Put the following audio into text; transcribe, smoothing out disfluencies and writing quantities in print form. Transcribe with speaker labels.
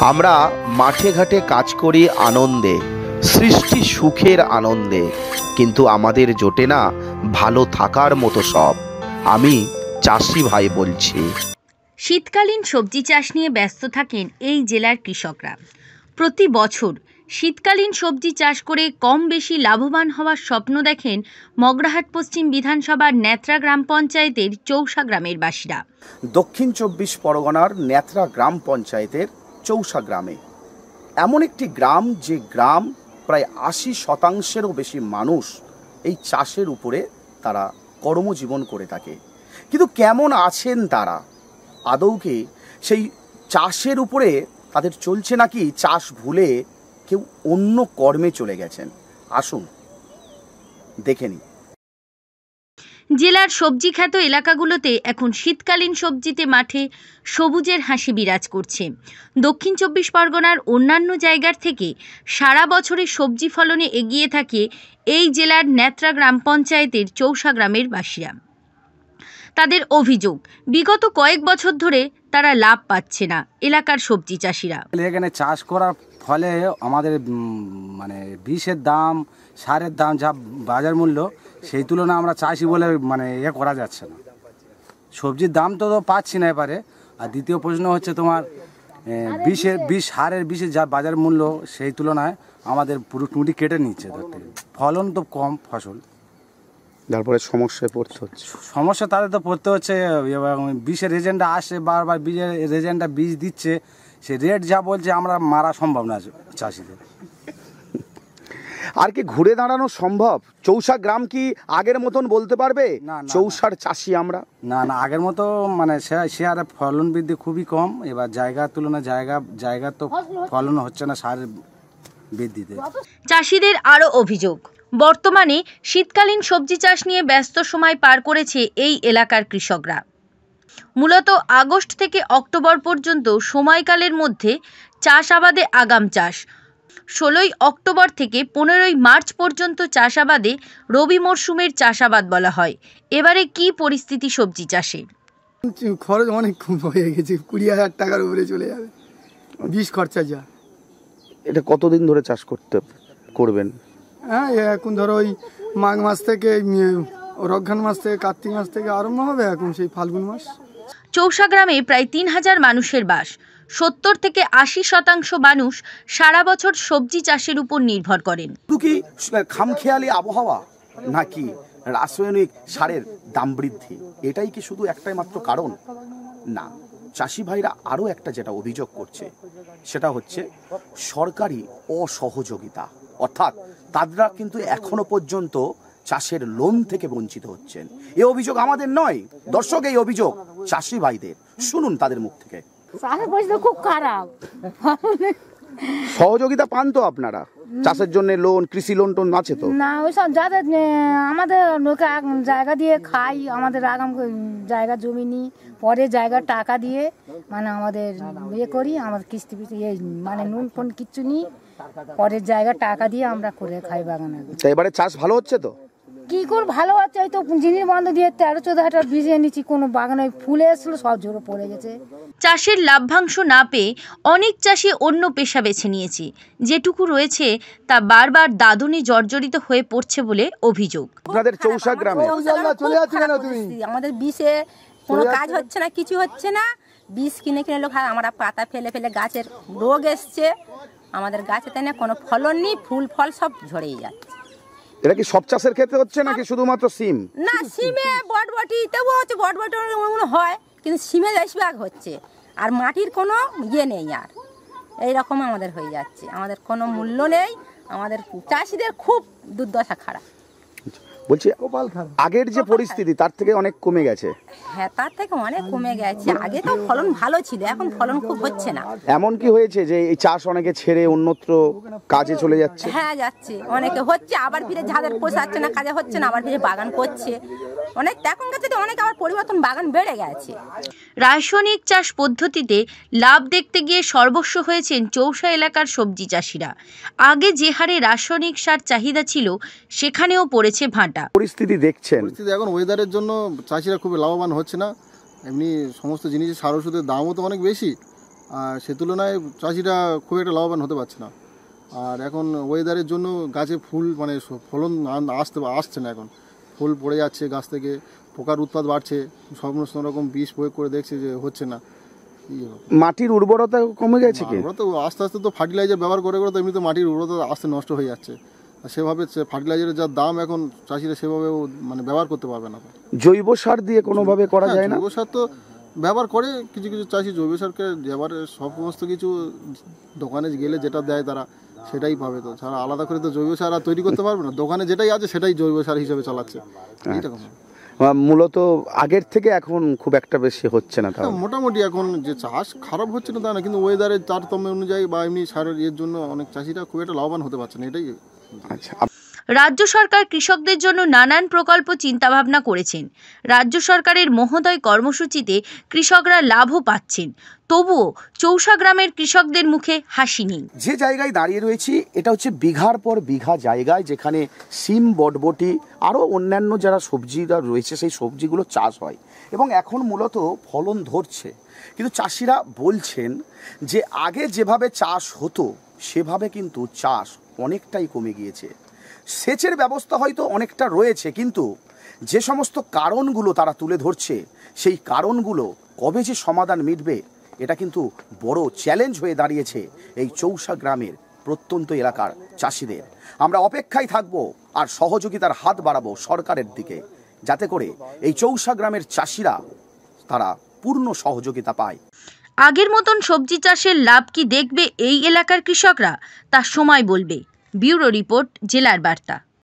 Speaker 1: আমরা মাঠে ঘাটে কাজ করি আনন্দে, সৃষ্টি সুখের আনন্দে, কিন্তু আমাদের জোটে না ভালো থাকার মতো সব। আমি চাষি ভাই বলছি।
Speaker 2: শীতকালীন সবজি চাষ নিয়ে ব্যস্ত থাকেন এই জেলার কৃষকরা। প্রতি বছর শীতকালীন সবজি চাষ করে কম বেশি লাভবান হওয়ার স্বপ্ন দেখেন মগরাহাট পশ্চিম বিধানসভার ন্যাত্রা গ্রাম পঞ্চায়েতের চৌসা গ্রামের বাসীরা।
Speaker 1: দক্ষিণ 24 পরগনার ন্যাত্রা গ্রাম পঞ্চায়েতের চৌসা গ্রামে এমন একটি গ্রাম, যে গ্রাম প্রায় 80% বেশি মানুষ এই চাষের উপরে তারা কর্মজীবন করে থাকে। কিন্তু কেমন আছেন তারা? আদৌ কি সেই চাষের উপরে তাদের চলছে, নাকি চাষ ভুলে কেউ অন্য কর্মে চলে গেছেন? আসুন দেখে নিই।
Speaker 2: জেলার সবজি খ্যাত এলাকাগুলোতে এখন শীতকালীন সবজিতে মাঠে সবুজের হাসি বিরাজ করছে। দক্ষিণ 24 পরগনার অন্যান্য জায়গার থেকে সারা বছরে সবজি ফলনে এগিয়ে থাকে এই জেলার ন্যাত্রা গ্রাম পঞ্চায়েতের চৌসা গ্রামের বাসীরা। তাদের অভিযোগ, বিগত কয়েক বছর ধরে তারা লাভ পাচ্ছে না এলাকার সবজি চাষিরা।
Speaker 3: এখানে চাষ করার ফলে আমাদের বিষের দাম, সারের দাম, যা বাজার মূল্য, সেই তুলনায় আমরা চাষি বলে করা যাচ্ছে না। সবজির দাম তো পাচ্ছি না এবারে। আর দ্বিতীয় প্রশ্ন হচ্ছে তোমার সারের বিষের যা বাজার মূল্য, সেই তুলনায় আমাদের পুরো টুটি কেটে নিচ্ছে। ধরতে ফলন তো কম ফসল,
Speaker 1: তারপরে সমস্যায় পড়তে হচ্ছে।
Speaker 3: সমস্যা তাদের তো পড়তে হচ্ছে। বিষের এজেন্টটা আসে বারবার, বীজের এজেন্টটা বীজ দিচ্ছে, সে রেট যা বলছে আমরা মারা সম্ভব না চাষিদের।
Speaker 1: আর কি ঘুরে দাঁড়ানো সম্ভব? চৌসা গ্রাম কি আগের মতন বলতে পারবে চৌসার চাষি আমরা?
Speaker 3: না, আগের মতো সে আর ফলন বৃদ্ধি খুবই কম। এবার জায়গার তুলনায় জায়গা তো ফলন হচ্ছে না সারের বৃদ্ধিতে।
Speaker 2: চাষিদের আরও অভিযোগ, বর্তমানে শীতকালীন সবজি চাষ নিয়ে ব্যস্ত সময় পার করেছে এই এলাকার কৃষকরা। মূলত আগস্ট থেকে অক্টোবর পর্যন্ত সময়কালের মধ্যে চাষাবাদে আগাম চাষ, 16ই অক্টোবর থেকে 15ই মার্চ পর্যন্ত চাষাবাদে রবি মরশুমের চাষাবাদ বলা হয়। এবারে কি পরিস্থিতি সবজি চাষে?
Speaker 4: খরচ অনেক কম হয়ে গেছে, 20,000 টাকার উপরে চলে যাবে বীজ খরচা যা।
Speaker 1: এটা কতদিন ধরে চাষ করবেন?
Speaker 4: হ্যাঁ, এখন ধরো ওই মাঘ মাস থেকে, রক্ষাণ মাস থেকে, কার্তিক মাস থেকে আরম্ভ হবে, এখন সেই ফাল্গুন মাস।
Speaker 2: চৌসা গ্রামে প্রায় 3000 মানুষের বাস। 70 থেকে 80% মানুষ সারা বছর সবজি চাষের উপর নির্ভর করেন।
Speaker 1: শুধু কি খামখেয়ালি আবহাওয়া, নাকি রাসায়নিক সারের দাম বৃদ্ধি, এটাই কি শুধু একটাই মাত্র কারণ? না, চাষি ভাইরা আরও একটা যেটা অভিযোগ করছে, সেটা হচ্ছে সরকারি অসহযোগিতা। অর্থাৎ তারা কিন্তু এখনো পর্যন্ত চাষের লোন থেকে বঞ্চিত হচ্ছেন। এই অভিযোগ আমাদের নয়, দর্শক, এই অভিযোগ চাষি ভাইদের। শুনুন তাদের মুখ থেকে।
Speaker 5: খুব খারাপ।
Speaker 1: সহযোগিতা পান তো আপনারা? চাষের জন্য লোন, কৃষি লোন টোন আছে তো?
Speaker 5: না, ওইসব যাদের আমাদের লোকে জায়গা দিয়ে খাই, আমাদের আগাম জায়গা জমি নিই, পরে জায়গার টাকা দিয়ে আমাদের করি, আমাদের কিস্তি নুন ফোন কিচ্ছু নিই, পরের জায়গা টাকা দিয়ে আমরা করে খাই বাগানে।
Speaker 1: এবারে চাষ ভালো হচ্ছে তো?
Speaker 5: কি করে ভালো হচ্ছে? ওই তো জিনিস বন্ধ দিয়ে 13-14 হাজার বীজে নিচ্ছি, কোনো বাগানে ফুলে এসেছিল সব ঝরে পড়ে গেছে।
Speaker 2: চাষের লাভ্যাংশ না পেয়ে অনেক চাষি অন্য পেশা বেছে নিয়েছে। যেটুকু রয়েছে তা বারবার দাদনে জর্জরিত হয়ে পড়ছে বলে অভিযোগ।
Speaker 1: আপনাদের চৌসা গ্রামে
Speaker 6: আমাদের বিষে কোনো কাজ হচ্ছে না, কিছু হচ্ছে না। বিষ কিনে লোক, আমরা পাতা ফেলে ফেলে গাছের রোগ এসছে, আমাদের গাছে তাই না কোনো ফলন নেই, ফুল ফল সব ঝরেই যাচ্ছে।
Speaker 1: এটা কি সব চাষের ক্ষেত্রে হচ্ছে, নাকি শুধুমাত্র সিম?
Speaker 6: না, সিমে বটবটি তবু হচ্ছে, বটবটি হয়, কিন্তু সিমে বেশিরভাগ হচ্ছে। আর মাটির কোনো নেই, আর এইরকম আমাদের হয়ে যাচ্ছে। আমাদের কোনো মূল্য নেই, আমাদের চাষিদের খুব দুর্দশা খারাপ।
Speaker 1: বলছি, আগের যে পরিস্থিতি তার থেকে অনেক কমে গেছে।
Speaker 6: হ্যাঁ, তার থেকে অনেক কমে গেছে। আগে তো ফলন ভালো ছিল, এখন ফলন খুব হচ্ছে না।
Speaker 1: এমন কি হয়েছে যে এই চাষ অনেকে ছেড়ে অন্যত্র কাজে চলে যাচ্ছে?
Speaker 6: হ্যাঁ, যাচ্ছে, অনেকে হচ্ছে, আবার ফিরে যাদের পোষাচ্ছে না, কাজে হচ্ছে না, আবার ফিরে বাগান করছে। অনেক এখনকার থেকে অনেক আবার পরিবর্তন, বাগান বেড়ে গেছে।
Speaker 2: রাসায়নিক চাষ পদ্ধতিতে লাভ দেখতে গিয়ে সর্বস্ব হয়েছেন চৌসা এলাকার সবজি চাষিরা। আগে যে হারে রাসায়নিক সার চাহিদা ছিল, সেখানেও পড়েছে ভাঁটা।
Speaker 1: পরিস্থিতি দেখছেন,
Speaker 7: এখন ওয়েদারের জন্য চাষিরা খুব লাভবান হচ্ছে না। এমনি সমস্ত জিনিসের সার ওষুধের দামও তো অনেক বেশি, আর সে তুলনায় চাষিরা খুব একটা লাভবান হতে পারছে না। আর এখন ওয়েদারের জন্য গাছে ফুল মানে ফলন আসছে না, এখন ফুল পড়ে যাচ্ছে গাছ থেকে, পোকার উৎপাত বাড়ছে, সমস্ত রকম বিষ প্রয়োগ করে দেখছে যে হচ্ছে না।
Speaker 1: মাটির উর্বরতা কমে গেছে কি?
Speaker 7: আমরা তো আস্তে আস্তে তো ফার্টিলাইজার ব্যবহার করে তো এমনিতে মাটির উর্বরতা আস্তে নষ্ট হয়ে যাচ্ছে। আর সেভাবে ফার্টিলাইজারের যা দাম এখন চাষিরা সেভাবেও মানে ব্যবহার করতে পারবে না।
Speaker 1: জৈব সার দিয়ে কোনোভাবে করা যায় না?
Speaker 7: জৈব সার তো ব্যবহার করে কিছু কিছু চাষি, জৈব সারকে এবারে সমস্ত কিছু দোকানে গেলে যেটা দেয় তারা সেটাই পাবে, তো ছাড়া আলাদা করে তো জৈব সার আর তৈরি করতে পারবে না। দোকানে যেটাই আছে সেটাই জৈব সার হিসেবে চালাচ্ছে। এইরকম
Speaker 1: মূলত আগের থেকে এখন খুব একটা বেশি হচ্ছে না। তাও
Speaker 7: মোটামুটি এখন যে চাষ খারাপ হচ্ছে না তা না, কিন্তু ওয়েদারের তারতম্য অনুযায়ী বা এমনি সারের এর জন্য অনেক চাষিরা খুব একটা লাভবান হতে পারছে না, এটাই।
Speaker 1: আচ্ছা,
Speaker 2: রাজ্য সরকার কৃষকদের জন্য নানান প্রকল্প চিন্তাভাবনা করেছেন। রাজ্য সরকারের মহোদয় কর্মসূচিতে কৃষকরা লাভও পাচ্ছেন, তবুও চৌসা গ্রামের কৃষকদের মুখে হাসি নেই।
Speaker 1: যে জায়গায় দাঁড়িয়ে রয়েছি এটা হচ্ছে বিঘার পর বিঘা জায়গায়, যেখানে সিম, বটবটি আরও অন্যান্য যারা সবজিরা রয়েছে সেই সবজিগুলো চাষ হয় এবং এখন মূলত ফলন ধরছে। কিন্তু চাষিরা বলছেন যে আগে যেভাবে চাষ হতো সেভাবে কিন্তু চাষ অনেকটাই কমে গিয়েছে। সেচের ব্যবস্থা হয়তো অনেকটা রয়েছে, কিন্তু যে সমস্ত কারণগুলো তারা তুলে ধরছে সেই কারণগুলো কবে যে সমাধান মিটবে এটা কিন্তু বড় চ্যালেঞ্জ হয়ে দাঁড়িয়েছে এই চৌসা গ্রামের প্রত্যন্ত এলাকার চাষিদের। আমরা অপেক্ষায় থাকব আর সহযোগিতার হাত বাড়াবো সরকারের দিকে, যাতে করে এই চৌসা গ্রামের চাষিরা তারা পূর্ণ সহযোগিতা পায়।
Speaker 2: আগের মতন সবজি চাষের লাভ কি দেখবে এই এলাকার কৃষকরা, তা সময় বলবে। ব্যুরো রিপোর্ট, জেলার বার্তা।